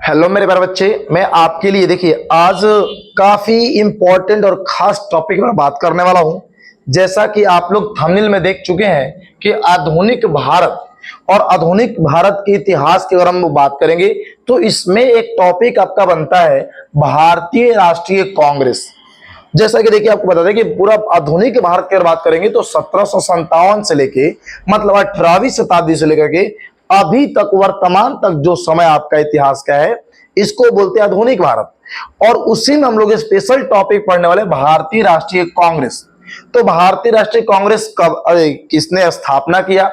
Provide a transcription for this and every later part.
Hello मेरे प्यारे बच्चे, मैं आपके लिए देखिए आज काफी इंपॉर्टेंट और खास टॉपिक पर बात करने वाला हूं। जैसा कि आप लोग थंबनेल में देख चुके हैं कि आधुनिक भारत और आधुनिक भारत के इतिहास की अगर हम बात करेंगे तो इसमें एक टॉपिक आपका बनता है भारतीय राष्ट्रीय कांग्रेस। जैसा कि देखिए आपको बता दें कि पूरा आधुनिक भारत की अगर बात करेंगे तो 1757 से लेके मतलब 18वीं शताब्दी से लेकर के अभी तक वर्तमान तक जो समय आपका इतिहास का है इसको बोलते हैं आधुनिक भारत। और उसी में हम लोग स्पेशल टॉपिक पढ़ने वाले भारतीय राष्ट्रीय कांग्रेस। तो भारतीय राष्ट्रीय कांग्रेस कब किसने स्थापना किया,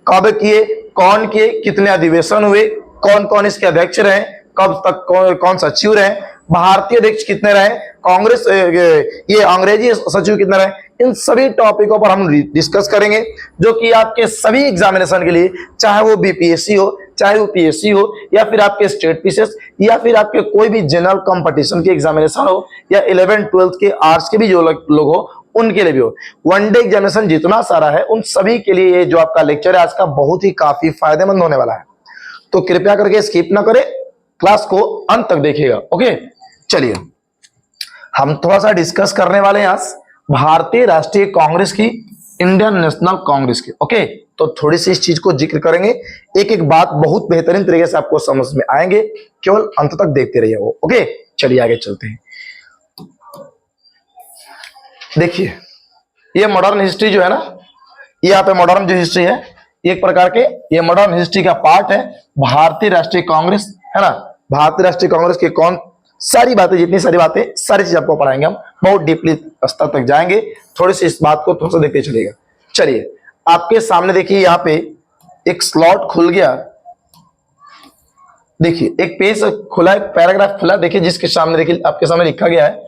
कब किए, कौन किए, कितने अधिवेशन हुए, कौन कौन इसके अध्यक्ष रहे, कब तक कौन सचिव रहे, भारतीय अध्यक्ष कितने रहे, कांग्रेस ये अंग्रेजी सचिव कितने रहे, इन सभी टॉपिकों पर हम डिस्कस करेंगे जो कि आपके सभी एग्जामिनेशन के लिए, चाहे वो बीपीएससी हो, चाहे वो पीएससी हो, या फिर आपके स्टेट पीसीएस, या फिर आपके कोई भी जनरल कंपटीशन के एग्जामिनेशन हो, या 11th-12th के आर्ट्स के भी जो लोग हो उनके लिए भी हो। वनडे एग्जामिनेशन जितना सारा है उन सभी के लिए ये जो आपका लेक्चर है आज का बहुत ही काफी फायदेमंद होने वाला है। तो कृपया करके स्किप ना करें, क्लास को अंत तक देखिएगा। ओके, चलिए हम थोड़ा सा डिस्कस करने वाले हैं आज भारतीय राष्ट्रीय कांग्रेस की, इंडियन नेशनल कांग्रेस की। ओके, तो थोड़ी सी इस चीज को जिक्र करेंगे, एक एक बात बहुत बेहतरीन तरीके से आपको समझ में आएंगे, केवल अंत तक देखते रहिए वो। ओके, चलिए आगे चलते हैं। देखिए ये मॉडर्न हिस्ट्री जो है ना, ये यहाँ पे मॉडर्न जो हिस्ट्री है ये एक प्रकार के ये मॉडर्न हिस्ट्री का पार्ट है भारतीय राष्ट्रीय कांग्रेस, है ना। भारतीय राष्ट्रीय कांग्रेस के कौन सारी बातें, जितनी सारी बातें, सारी चीज आपको पढ़ाएंगे, हम बहुत डीपली स्तर तक जाएंगे। थोड़ी सी इस बात को थोड़ा सा देखते चलिएगा। चलिए आपके सामने देखिए यहाँ पे एक स्लॉट खुल गया, देखिए एक पेज खुला, एक पैराग्राफ खुला, देखिए जिसके सामने देखिए आपके सामने लिखा गया है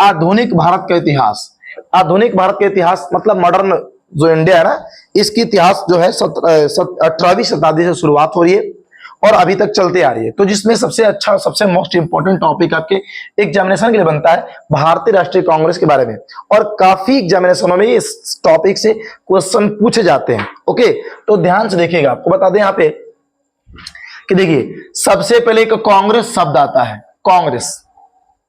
आधुनिक भारत का इतिहास। आधुनिक भारत का इतिहास मतलब मॉडर्न जो इंडिया है ना, इसकी इतिहास जो है 18वीं शताब्दी से शुरुआत हो रही है और अभी तक चलते आ रही है। तो जिसमें सबसे अच्छा, सबसे मोस्ट इंपोर्टेंट टॉपिक आपके एग्जामिनेशन के लिए बनता है भारतीय राष्ट्रीय कांग्रेस के बारे में, और काफी एग्जामिनेशनों में इस टॉपिक से क्वेश्चन पूछे जाते हैं। ओके, तो ध्यान से देखिएगा, आपको बता दें यहाँ पे कि देखिए सबसे पहले एक कांग्रेस शब्द आता है, कांग्रेस।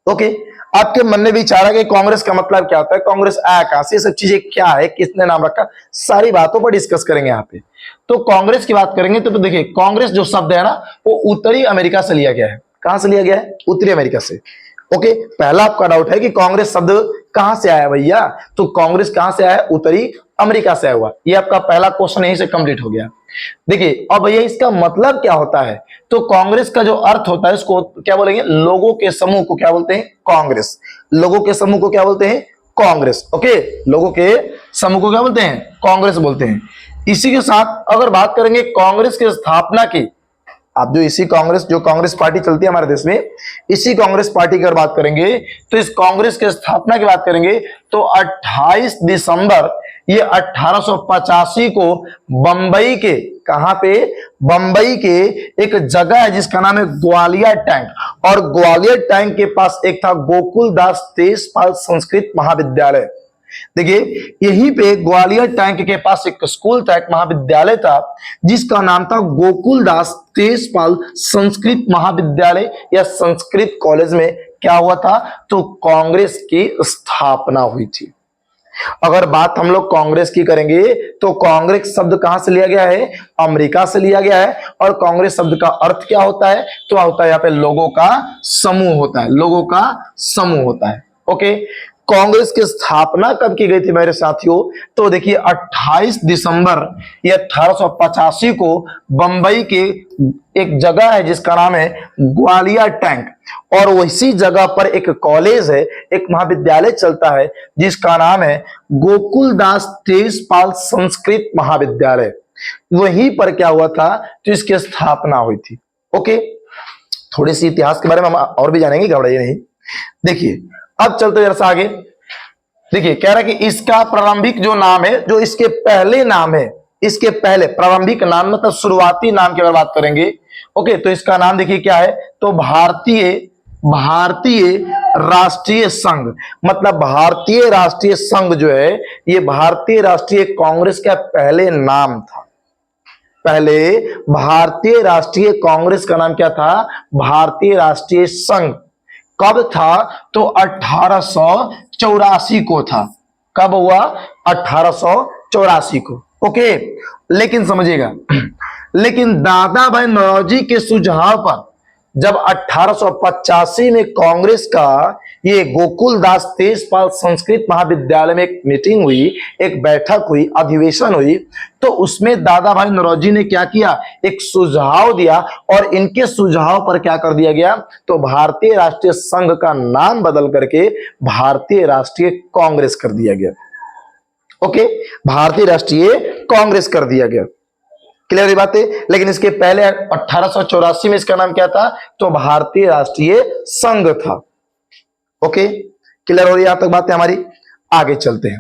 ओके, आपके मन में विचार है कि कांग्रेस का मतलब क्या होता है, कांग्रेस कहां से, सब चीजें क्या है, किसने नाम रखा, सारी बातों पर डिस्कस करेंगे यहाँ पे। तो कांग्रेस की बात करेंगे तो देखिए कांग्रेस जो शब्द है ना वो उत्तरी अमेरिका से लिया गया है। कहां से लिया गया है? उत्तरी अमेरिका से। ओके, पहला आपका डाउट है कि कांग्रेस शब्द कहां से आया भैया, तो कांग्रेस कहां से आया? उत्तरी अमेरिका से आया हुआ। ये आपका पहला क्वेश्चन यहीं से कंप्लीट हो गया। देखिए अब भैया इसका मतलब क्या होता है, तो कांग्रेस का जो अर्थ होता है उसको क्या बोलेंगे? लोगों के समूह को क्या बोलते हैं? कांग्रेस। लोगों के समूह को क्या बोलते हैं? कांग्रेस। ओके, लोगों के समूह को क्या बोलते हैं? कांग्रेस बोलते हैं। इसी के साथ अगर बात करेंगे कांग्रेस की स्थापना की, आप जो इसी कांग्रेस, जो कांग्रेस पार्टी चलती है हमारे देश में, इसी कांग्रेस पार्टी की अगर बात करेंगे तो इस कांग्रेस के स्थापना की बात करेंगे तो 28 दिसंबर ये 1885 को बंबई के, कहां पे? बंबई के एक जगह है जिसका नाम है ग्वालियर टैंक, और ग्वालियर टैंक के पास एक था गोकुल दास तेजपाल संस्कृत महाविद्यालय। देखिए यहीं पे ग्वालियर टैंक के पास एक स्कूल था, एक महाविद्यालय था जिसका नाम था गोकुल दास तेजपाल संस्कृत महाविद्यालय या संस्कृत कॉलेज में क्या हुआ था? तो कांग्रेस की स्थापना हुई थी। अगर बात हम लोग कांग्रेस की करेंगे तो कांग्रेस शब्द कहां से लिया गया है? अमेरिका से लिया गया है। और कांग्रेस शब्द का अर्थ क्या होता है? तो होता है यहाँ पे लोगों का समूह होता है, लोगों का समूह होता है। ओके, कांग्रेस की स्थापना कब की गई थी मेरे साथियों? तो देखिए 28 दिसंबर ये 1885 को बंबई के एक जगह है जिसका नाम है ग्वालियर टैंक, और वैसी जगह पर एक कॉलेज है, एक महाविद्यालय चलता है जिसका नाम है गोकुलदास तेजपाल संस्कृत महाविद्यालय। वहीं पर क्या हुआ था? तो इसकी स्थापना हुई थी। ओके, थोड़ी सी इतिहास के बारे में हम और भी जानेंगे, घबराइए नहीं। देखिए अब चलते जरा सा आगे। देखिए कह रहा है कि इसका प्रारंभिक जो नाम है, जो इसके पहले नाम है, इसके पहले प्रारंभिक नाम मतलब शुरुआती नाम की अगर बात करेंगे, ओके, तो इसका नाम देखिए क्या है? तो भारतीय राष्ट्रीय संघ, मतलब भारतीय राष्ट्रीय संघ जो है ये भारतीय राष्ट्रीय कांग्रेस का पहले नाम था, पहले भारतीय राष्ट्रीय कांग्रेस का नाम क्या था? भारतीय राष्ट्रीय संघ। कब था? तो 1884 को था। कब हुआ? 1884 को। ओके, लेकिन समझिएगा, लेकिन दादा भाई नौरोजी के सुझाव पर जब 1885 में कांग्रेस का ये गोकुल दास तेजपाल संस्कृत महाविद्यालय में एक मीटिंग हुई, एक बैठक हुई, अधिवेशन हुई, तो उसमें दादा भाई नौरोजी ने क्या किया? एक सुझाव दिया, और इनके सुझाव पर क्या कर दिया गया? तो भारतीय राष्ट्रीय संघ का नाम बदल करके भारतीय राष्ट्रीय कांग्रेस कर दिया गया। ओके, भारतीय राष्ट्रीय कांग्रेस कर दिया गया। क्लियर बात है? लेकिन इसके पहले 1884 में इसका नाम क्या था? तो भारतीय राष्ट्रीय संघ था। ओके, क्लियर हो रही है यहां तक बातें हमारी? आगे चलते हैं।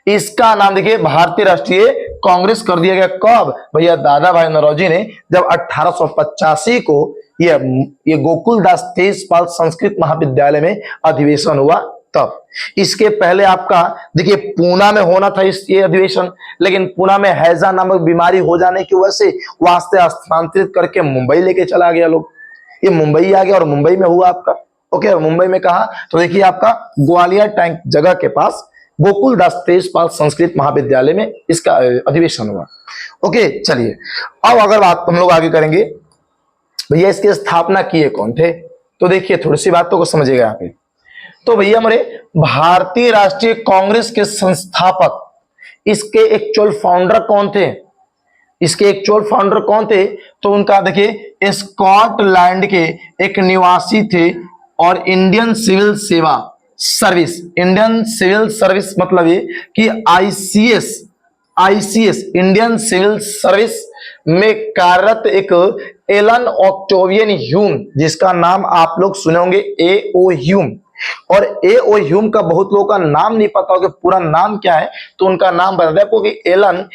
इसका नाम देखिए भारतीय राष्ट्रीय कांग्रेस कर दिया गया कब? भैया दादा भाई नौरोजी ने जब 1885 को ये गोकुल दास तेजपाल संस्कृत महाविद्यालय में अधिवेशन हुआ तब। इसके पहले आपका देखिए पूना में होना था ये अधिवेशन, लेकिन पूना में हैजा नामक बीमारी हो जाने की वजह से वहां से स्थानांतरित करके मुंबई लेके चला गया लोग। ये मुंबई आ गया और मुंबई में हुआ आपका। ओके, और मुंबई में कहा? तो देखिए आपका ग्वालियर टैंक जगह के पास गोकुल दास तेजपाल संस्कृत महाविद्यालय में इसका अधिवेशन हुआ। ओके, चलिए अब अगर बात हम लोग आगे करेंगे, भैया इसकी स्थापना किए कौन थे? तो देखिए थोड़ी सी बातों को समझिएगा यहाँ पे। तो भैया हमारे भारतीय राष्ट्रीय कांग्रेस के संस्थापक, इसके एक्चुअल फाउंडर कौन थे? इसके एक्चुअल फाउंडर कौन थे? तो उनका देखिए स्कॉटलैंड के एक निवासी थे, और इंडियन सिविल सेवा सर्विस, इंडियन सिविल सर्विस मतलब ये कि आईसीएस इंडियन सिविल सर्विस में कार्यरत एक एलन ऑक्टेवियन ह्यूम, जिसका नाम आप लोग सुने होंगे A.O. ह्यूम। और A.O. ह्यूम का बहुत लोगों का नाम नहीं पता होगा पूरा नाम क्या है, तो उनका नाम बता दें आपको कि एलन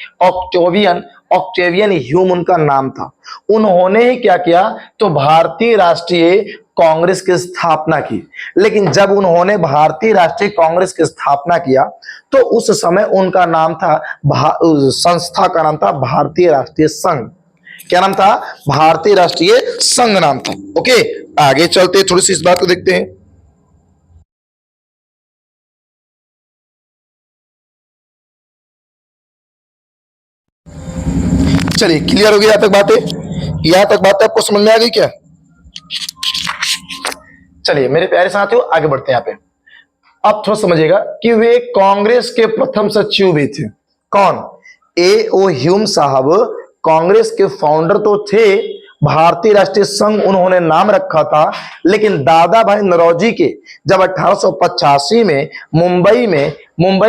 ऑक्टेवियन ह्यूम उनका नाम था। उन्होंने ही क्या किया? तो भारतीय राष्ट्रीय कांग्रेस की स्थापना की। लेकिन जब उन्होंने भारतीय राष्ट्रीय कांग्रेस की स्थापना किया तो उस समय उनका नाम था, संस्था का नाम था भारतीय राष्ट्रीय संघ। क्या नाम था? भारतीय राष्ट्रीय संघ नाम था। ओके, आगे चलते थोड़ी सी इस बात को देखते हैं। चलिए क्लियर हो गया यहां तक बातें? यहां तक बातें आपको समझ में आ गई क्या? चलिए मेरे प्यारे साथियों आगे बढ़ते हैं। यहाँ पे अब थोड़ा समझिएगा कि वे कांग्रेस के प्रथम सचिव भी थे। कौन? A.O. ह्यूम साहब कांग्रेस के फाउंडर तो थे, भारतीय राष्ट्रीय संघ उन्होंने नाम रखा था, लेकिन दादा भाई नौरोजी के जब 1885 में मुंबई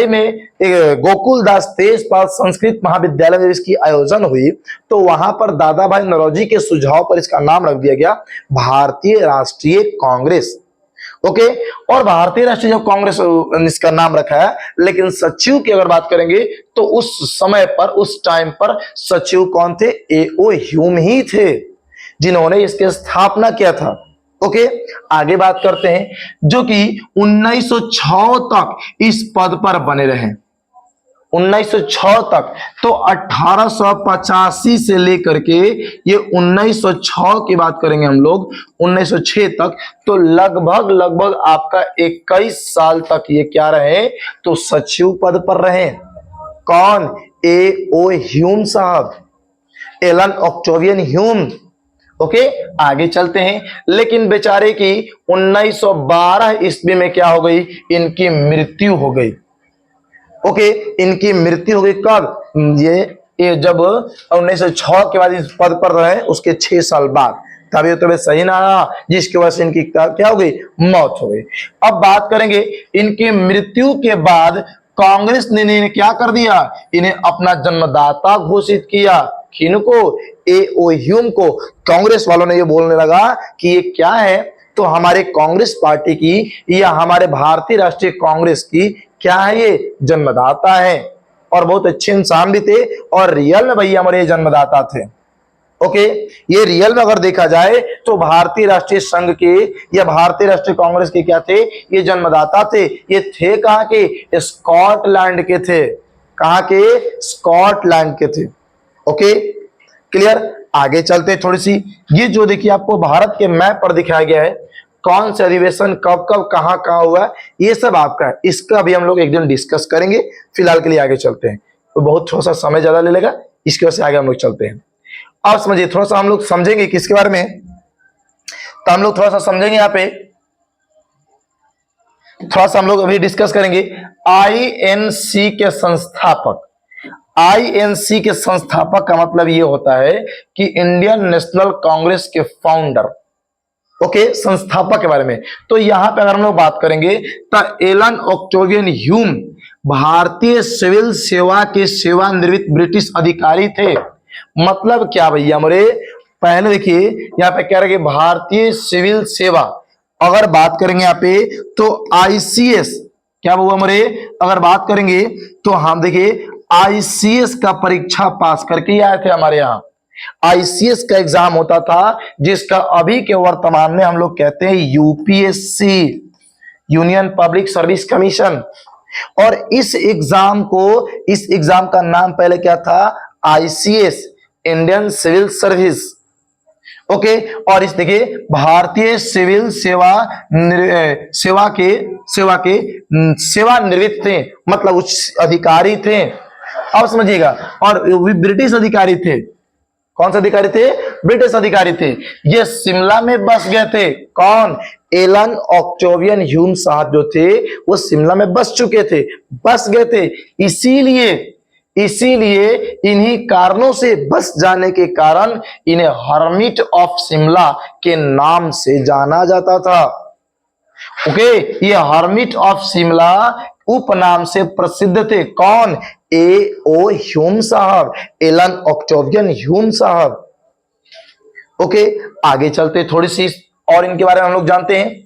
में गोकुल दास तेजपाल संस्कृत महाविद्यालय में इसकी आयोजन हुई, तो वहां पर दादा भाई नौरोजी के सुझाव पर इसका नाम रख दिया गया भारतीय राष्ट्रीय कांग्रेस। ओके, और भारतीय राष्ट्रीय जब कांग्रेस इसका नाम रखा है, लेकिन सचिव की अगर बात करेंगे तो उस समय पर उस टाइम पर सचिव कौन थे? A.O. ह्यूम ही थे, जिन्होंने इसकी स्थापना किया था। ओके, आगे बात करते हैं, जो कि 1906 तक इस पद पर बने रहे। 1906 तक, तो 1885 से लेकर के ये 1906 की बात करेंगे हम लोग 1906 तक, तो लगभग आपका 21 साल तक ये क्या रहे? तो सचिव पद पर रहे। कौन? A.O. ह्यूम साहब, एलन ऑक्टेवियन ह्यूम। ओके, आगे चलते हैं। लेकिन बेचारे की 1912 ईस्वी में क्या हो गई? इनकी मृत्यु हो गई। ओके, इनकी मृत्यु हो गई कब? ये जब 1906 के बाद इस पद पर रहे उसके 6 साल बाद तबियत सही ना रहा, जिसकी वजह से इनकी क्या हो गई? मौत हो गई। अब बात करेंगे इनकी मृत्यु के बाद कांग्रेस ने इन्हें क्या कर दिया? इन्हें अपना जन्मदाता घोषित किया। किनको? A.O. ह्यूम को। कांग्रेस वालों ने ये बोलने लगा कि ये क्या है? तो हमारे कांग्रेस पार्टी की या हमारे भारतीय राष्ट्रीय कांग्रेस की क्या है? ये जन्मदाता है, और बहुत अच्छे इंसान भी थे, और रियल में भैया हमारे जन्मदाता थे। ओके, ये रियल में अगर देखा जाए तो भारतीय राष्ट्रीय संघ के या भारतीय राष्ट्रीय कांग्रेस के क्या थे? ये जन्मदाता थे। ये थे कहां के? स्कॉटलैंड के थे। कहां के? स्कॉटलैंड के थे। Okay, clear. आगे चलते थोड़ी सी, ये जो देखिए आपको भारत के मैप पर दिखाया गया है, कौन से अधिवेशन कब कब कहां कहां हुआ है, ये सब आपका है। इसका भी हम लोग एक दिन डिस्कस करेंगे। फिलहाल के लिए आगे चलते हैं, तो बहुत थोड़ा सा समय ज्यादा ले लेगा, इसकी वजह से आगे हम लोग चलते हैं। अब समझिए, थोड़ा सा हम लोग समझेंगे किसके बारे में, तो हम लोग थोड़ा सा समझेंगे यहाँ पे, थोड़ा सा हम लोग अभी डिस्कस करेंगे आईएनसी के संस्थापक। आईएनसी के संस्थापक का मतलब ये होता है कि इंडियन नेशनल कांग्रेस के फाउंडर, ओके, संस्थापक के बारे में। तो यहां पे अगर हम लोग बात करेंगे तो एलन ऑक्टेवियन ह्यूम भारतीय सिविल सेवा के सेवानिवृत्त ब्रिटिश अधिकारी थे। मतलब क्या भैया मोरे, पहले देखिए यहाँ पे कह रहे कि भारतीय सिविल सेवा, अगर बात करेंगे यहाँ पे तो आईसीएस, क्या हुआ मोरे, अगर बात करेंगे तो हम देखिए आईसीएस का परीक्षा पास करके ही आए थे हमारे यहाँ। आईसीएस का एग्जाम होता था, जिसका अभी के वर्तमान में हम लोग कहते हैं UPSC, Union Public Service Commission. और इस एग्जाम का नाम पहले क्या था, ICS, Indian Civil Service, okay. और इस देखिए भारतीय सिविल सेवानिवृत्त थे, मतलब उच्च अधिकारी थे। अब समझिएगा, और ब्रिटिश अधिकारी थे। कौन से अधिकारी थे, ब्रिटिश अधिकारी थे। ये शिमला में बस गए थे। कौन, एलन ऑक्टेवियन ह्यूम साहब जो थे वो शिमला में बस चुके थे, बस गए थे। इसीलिए इन्हीं कारणों से बस जाने के कारण इन्हें हर्मिट ऑफ शिमला के नाम से जाना जाता था। ओके, ये हर्मिट ऑफ शिमला उपनाम से प्रसिद्ध थे। कौन, ए ओ ह्यूम साहब, एलन ऑक्टेवियन ह्यूम साहब। ओके, आगे चलते थोड़ी सी और इनके बारे में हम लोग जानते हैं।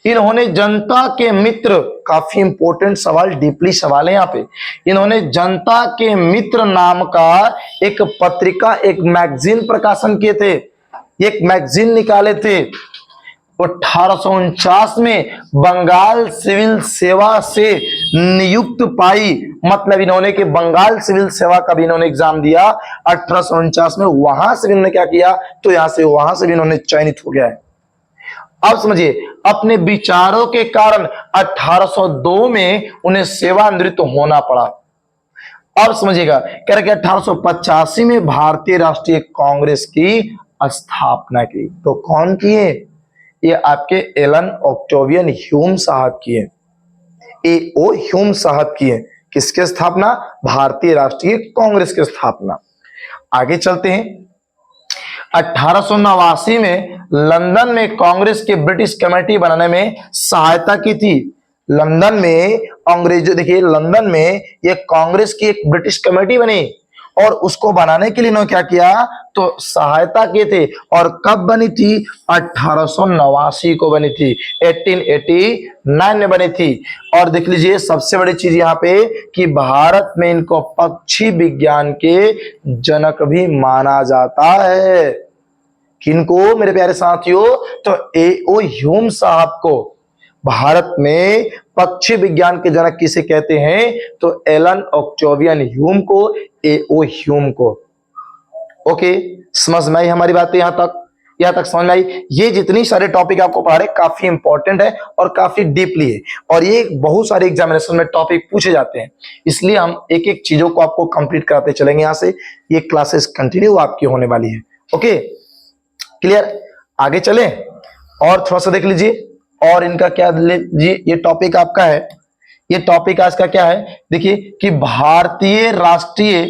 इन्होंने जनता के मित्र, काफी इंपॉर्टेंट सवाल, डीपली सवाल है यहाँ पे। इन्होंने जनता के मित्र नाम का एक पत्रिका, एक मैगजीन प्रकाशन किए थे, एक मैगजीन निकाले थे। 1849 में बंगाल सिविल सेवा से नियुक्त पाई, मतलब इन्होंने कि बंगाल सिविल सेवा का भी इन्होंने एग्जाम दिया 1849 में। वहां से भी इन्होंने क्या किया, तो यहां से वहां से भी इन्होंने चयनित हो गया है। अब समझिए, अपने विचारों के कारण 1802 में उन्हें सेवानिवृत्त होना पड़ा। अब समझिएगा, कह रहे कि 1885 में भारतीय राष्ट्रीय कांग्रेस की स्थापना की। तो कौन किए, ये आपके एलन ऑक्टेवियन ह्यूम साहब किए, ए ओ ह्यूम साहब किए। किसके स्थापना, भारतीय राष्ट्रीय कांग्रेस की स्थापना। आगे चलते हैं। 1889 में लंदन में कांग्रेस के ब्रिटिश कमेटी बनाने में सहायता की थी। लंदन में अंग्रेजों, देखिए लंदन में ये कांग्रेस की एक ब्रिटिश कमेटी बनी और उसको बनाने के लिए इन्होंने क्या किया, तो सहायता किए थे। और कब बनी थी, 1889 को बनी थी, 1889 में बनी थी। और देख लीजिए सबसे बड़ी चीज यहाँ पे कि भारत में इनको पक्षी विज्ञान के जनक भी माना जाता है। किनको, मेरे प्यारे साथियों, तो ए ओ ह्यूम साहब को भारत में पक्षी विज्ञान के जनक किसे कहते हैं, तो एलन ऑक्टेवियन ह्यूम को, ए ओ ह्यूम को। ओके, समझ में आई हमारी बातें, यहां तक समझ में आई। ये जितनी सारे टॉपिक आपको पढ़ा रहे काफी इंपॉर्टेंट है और काफी डीपली है, और ये बहुत सारे एग्जामिनेशन में टॉपिक पूछे जाते हैं। इसलिए हम एक एक चीजों को आपको कंप्लीट कराते चलेंगे। यहां से ये क्लासेस कंटिन्यू आपकी होने वाली है। Okay, clear. आगे चलें और थोड़ा सा देख लीजिए, और इनका क्या जी, ये टॉपिक आपका है, ये टॉपिक आज का क्या है, देखिए कि भारतीय राष्ट्रीय,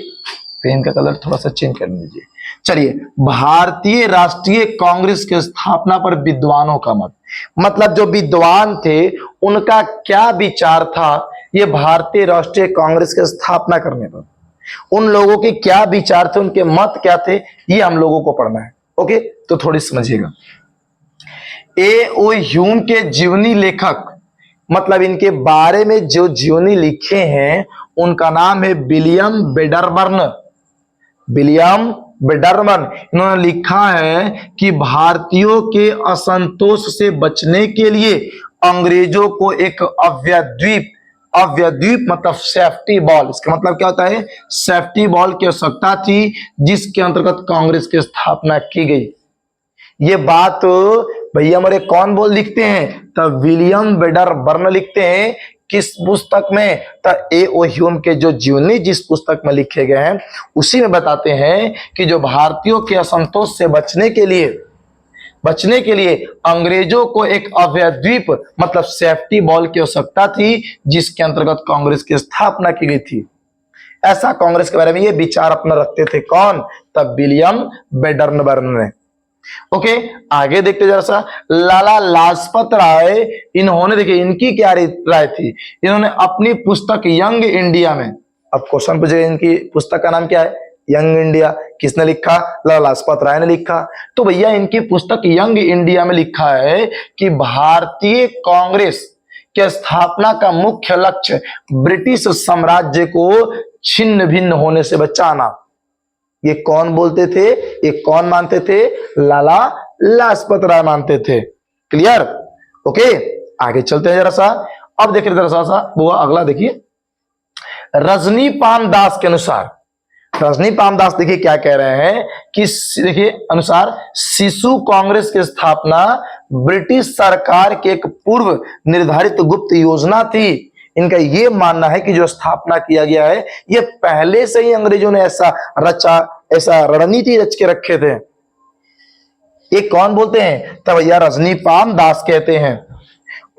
पेन का कलर थोड़ा सा चेंज कर लीजिए। चलिए, भारतीय राष्ट्रीय कांग्रेस की स्थापना पर विद्वानों का मत, मतलब जो विद्वान थे उनका क्या विचार था ये भारतीय राष्ट्रीय कांग्रेस की स्थापना करने पर, उन लोगों के क्या विचार थे, उनके मत क्या थे, ये हम लोगों को पढ़ना है। ओके, तो थोड़ी समझिएगा। ए ओ ह्यूम के जीवनी लेखक, मतलब इनके बारे में जो जीवनी लिखे हैं उनका नाम है विलियम वेडरबर्न। विलियम वेडरबर्न, इन्होंने लिखा है कि भारतीयों के असंतोष से बचने के लिए अंग्रेजों को एक अव्यद्वीप मतलब सेफ्टी बॉल, इसका मतलब क्या होता है, सेफ्टी बॉल की आवश्यकता थी जिसके अंतर्गत कांग्रेस की स्थापना की गई। ये बात भैया हमारे कौन बोल लिखते हैं, तब विलियम वेडर बर्न लिखते हैं। किस पुस्तक में, तब ए.ओ. ह्यूम के जो जीवनी जिस पुस्तक में लिखे गए हैं उसी में बताते हैं कि जो भारतीयों के असंतोष से बचने के लिए अंग्रेजों को एक अभयद्वीप मतलब सेफ्टी बॉल की आवश्यकता थी जिसके अंतर्गत कांग्रेस की स्थापना की गई थी। ऐसा कांग्रेस के बारे में ये विचार अपना रखते थे कौन, तब विलियम बेडरनबर्न ने। ओके, आगे देखते जरा सा, लाला लाजपत राय, इन्होंने देखिए इनकी क्या राय थी, इन्होंने अपनी पुस्तक यंग इंडिया में, अब क्वेश्चन पूछे इनकी पुस्तक का नाम क्या है, यंग इंडिया, किसने लिखा, लाला लाजपत राय ने लिखा। तो भैया इनकी पुस्तक यंग इंडिया में लिखा है कि भारतीय कांग्रेस के स्थापना का मुख्य लक्ष्य ब्रिटिश साम्राज्य को छिन्न भिन्न होने से बचाना। ये कौन बोलते थे, ये कौन मानते थे, लाला लाजपत राय मानते थे। क्लियर, ओके, आगे चलते हैं जरा सा। अब देखिए जरा सा वो अगला देखिए, रजनीपाल दास के अनुसार, रजनीपाल दास देखिए क्या कह रहे हैं कि देखिए अनुसार शिशु कांग्रेस की स्थापना ब्रिटिश सरकार की एक पूर्व निर्धारित गुप्त योजना थी। इनका ये मानना है कि जो स्थापना किया गया है ये पहले से ही अंग्रेजों ने ऐसा रणनीति रच के रखे थे। ये कौन बोलते हैं, तब भैया रजनीपाल दास कहते हैं।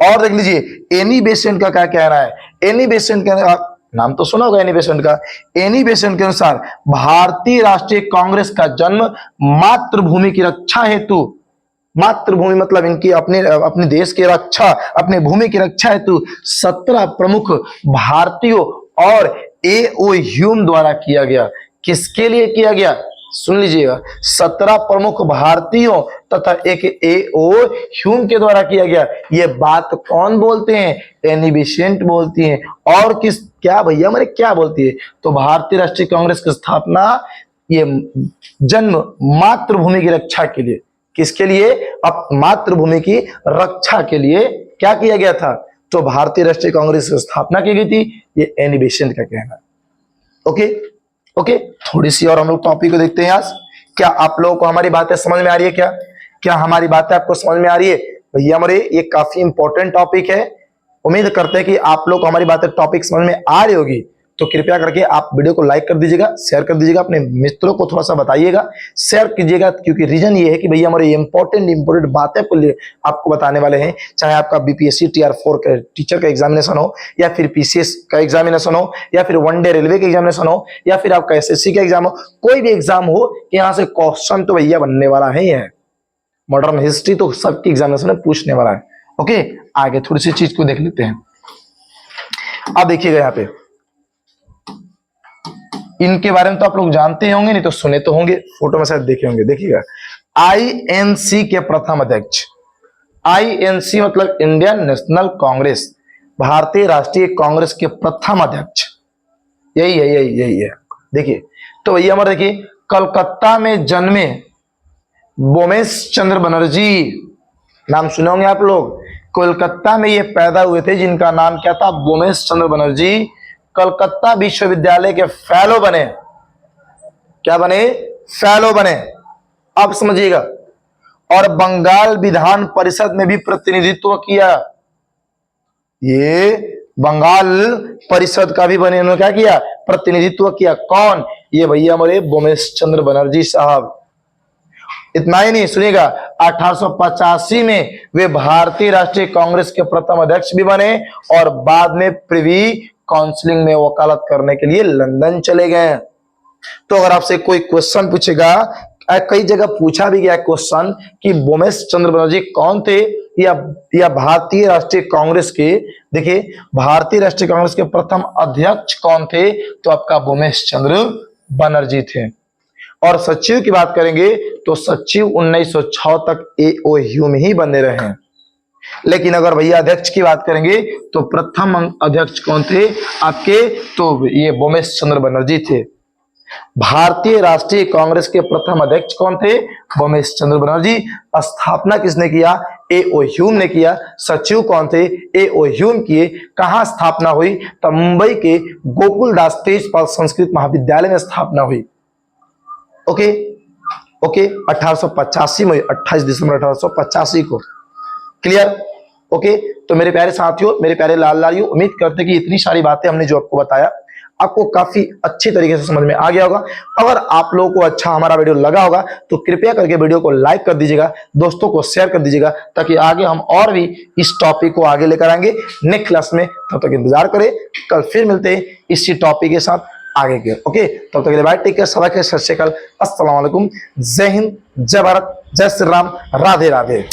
और देख लीजिए एनी बेसेंट का क्या कहना है, एनी बेसेंट का नाम तो सुना होगा एनी बेसेंट का। एनी बेसेंट के अनुसार भारतीय राष्ट्रीय कांग्रेस का जन्म मातृभूमि की रक्षा हेतु, मातृभूमि मतलब इनकी अपने देश की रक्षा, अपने भूमि की रक्षा हेतु 17 प्रमुख भारतीयों और ए.ओ. ह्यूम द्वारा किया गया। किसके लिए किया गया, सुन लीजिएगा, 17 प्रमुख भारतीयों तथा एक ए.ओ. ह्यूम के द्वारा किया गया। ये बात कौन बोलते हैं, एनी बेसेंट बोलती हैं। और किस क्या भैया हमारे क्या बोलती है, तो भारतीय राष्ट्रीय कांग्रेस की स्थापना ये जन्म मातृभूमि की रक्षा के लिए, किसके लिए, अब मातृभूमि की रक्षा के लिए क्या किया गया था, तो भारतीय राष्ट्रीय कांग्रेस की स्थापना की गई थी। ये एनी बेसेंट का कहना है। ओके ओके, थोड़ी सी और हम लोग टॉपिक को देखते हैं। आज क्या आप लोगों को हमारी बातें समझ में आ रही है, क्या हमारी बातें आपको समझ में आ रही है भैया हमारे, ये काफी इंपॉर्टेंट टॉपिक है। उम्मीद करते हैं कि आप लोग को हमारी बातें टॉपिक समझ में आ रही होगी। तो कृपया करके आप वीडियो को लाइक कर दीजिएगा, शेयर कर दीजिएगा, अपने मित्रों को थोड़ा सा बताइएगा, शेयर कीजिएगा, क्योंकि रीजन ये है कि भैया हमारे इंपॉर्टेंट बातें को आपको बताने वाले हैं। चाहे आपका बीपीएससी टीआर 4 का टीचर का एग्जामिनेशन हो, या फिर पीसीएस का एग्जामिनेशन हो, या फिर वनडे रेलवे का एग्जामिनेशन हो, या फिर आपका एसएससी का एग्जाम हो, कोई भी एग्जाम हो, यहाँ से क्वेश्चन तो भैया बनने वाला है। ये मॉडर्न हिस्ट्री तो सबकी एग्जामिनेशन में पूछने वाला है। ओके, आगे थोड़ी सी चीज को देख लेते हैं। अब देखिएगा यहाँ पे, इनके बारे में तो आप लोग जानते होंगे, नहीं तो सुने तो होंगे, फोटो में शायद देखे होंगे। देखिएगा, आईएनसी के प्रथम अध्यक्ष, आईएनसी मतलब इंडियन नेशनल कांग्रेस, भारतीय राष्ट्रीय कांग्रेस के प्रथम अध्यक्ष यही है। देखिए तो भैया हमारे देखिए, कलकत्ता में जन्मे बोमेश चंद्र बनर्जी, नाम सुने होंगे आप लोग। कोलकाता में ये पैदा हुए थे, जिनका नाम क्या था, बोमेश चंद्र बनर्जी। कलकत्ता विश्वविद्यालय के फेलो बने, क्या बने, फेलो बने। अब समझिएगा, और बंगाल विधान परिषद में भी प्रतिनिधित्व किया। ये बंगाल परिषद का भी बने, उन्होंने क्या किया, प्रतिनिधित्व किया। कौन, ये भैया हमारे बोमेश चंद्र बनर्जी साहब। इतना ही नहीं, सुनिएगा, 1885 में वे भारतीय राष्ट्रीय कांग्रेस के प्रथम अध्यक्ष भी बने और बाद में प्रिवी काउंसिलिंग में वकालत करने के लिए लंदन चले गए। तो अगर आपसे कोई क्वेश्चन पूछेगा, कई जगह पूछा भी गया क्वेश्चन कि बोमेश चंद्र बनर्जी कौन थे, या भारतीय राष्ट्रीय कांग्रेस के, देखिए भारतीय राष्ट्रीय कांग्रेस के प्रथम अध्यक्ष कौन थे, तो आपका बोमेश चंद्र बनर्जी थे। और सचिव की बात करेंगे तो सचिव 1906 तक ए.ओ. ह्यूम ही बने रहे। लेकिन अगर भैया अध्यक्ष की बात करेंगे तो प्रथम अध्यक्ष कौन थे आपके, तो ये बोमेश चंद्र बनर्जी थे। भारतीय राष्ट्रीय कांग्रेस के प्रथम अध्यक्ष कौन थे? उमेश चंद्र बनर्जी। स्थापना किसने किया? ए.ओ. ह्यूम ने किया। सचिव कौन थे? ए.ओ. ह्यूम किए। कहां स्थापना हुई? तो मुंबई के गोकुलदास तेजपाल संस्कृत महाविद्यालय में स्थापना हुई। ओके ओके 1885 में, 28 दिसंबर 1885 को। क्लियर? ओके तो मेरे प्यारे साथियों, मेरे प्यारे लाल लालियों, उम्मीद करते हैं कि इतनी सारी बातें हमने जो आपको बताया आपको काफी अच्छी तरीके से समझ में आ गया होगा। अगर आप लोगों को अच्छा हमारा वीडियो लगा होगा तो कृपया करके वीडियो को लाइक कर दीजिएगा, दोस्तों को शेयर कर दीजिएगा, ताकि आगे हम और भी इस टॉपिक को आगे लेकर आएंगे नेक्स्ट क्लास में। तब तक इंतजार करें, कल फिर मिलते हैं इसी टॉपिक के साथ आगे के। ओके तब तक के लिए बाय, टेक केयर, सबाके, सत श्री अकाल, अस्सलाम वालेकुम, जय हिंद, जय भारत, जय श्री राम, राधे राधे।